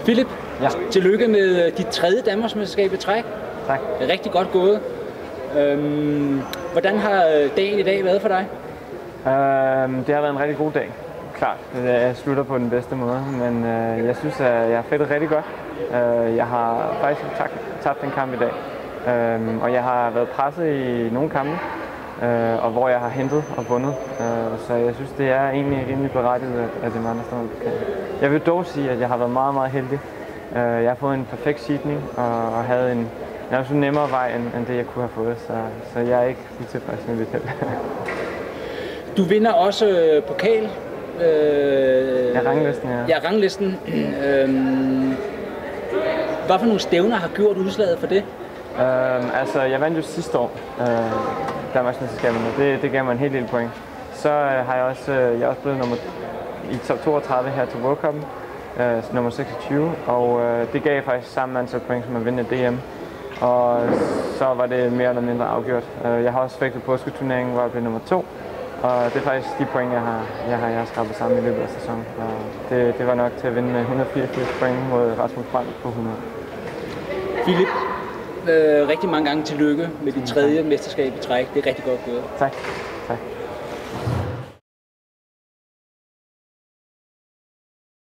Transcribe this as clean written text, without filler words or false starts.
Philip, Ja. tillykke med dit 3. Danmarksmesterskab i træk. Tak. Det er rigtig godt gået. Hvordan har dagen i dag været for dig? Det har været en rigtig god dag. Klart, jeg slutter på den bedste måde, men jeg synes, at jeg har fedtet rigtig godt. Jeg har faktisk tabt en kamp i dag, og jeg har været presset i nogle kampe, og hvor jeg har hentet og vundet. Så jeg synes, det er egentlig rimelig berettiget, at det er mig, der står på kampen. Jeg vil dog sige, at jeg har været meget, meget heldig. Jeg har fået en perfekt seedning og havde en nærmest nemmere vej, end det jeg kunne have fået, så jeg er ikke tilfreds med mit held. Du vinder også pokal. Ranglisten, ja. Ja, ranglisten. Hvad for nogle stævner har gjort udslaget for det? Altså, jeg vandt jo sidste år Danmarksmesterskaberne. Det gav mig en hel del point. Så har jeg er også blevet i top 32 her til World Cup'en, nummer 26, og det gav faktisk samme antal point som at vinde DM. Og så var det mere eller mindre afgjort. Jeg har også fægtet påsketurneringen, hvor jeg blev nummer 2. Og det er faktisk de point, jeg har skrabet sammen i løbet af sæsonen. Og det var nok til at vinde med 184 point mod Rasmus Brandt på 100. Philip, rigtig mange gange tillykke med dit 3. mesterskab i træk. Det er rigtig godt gået. Tak.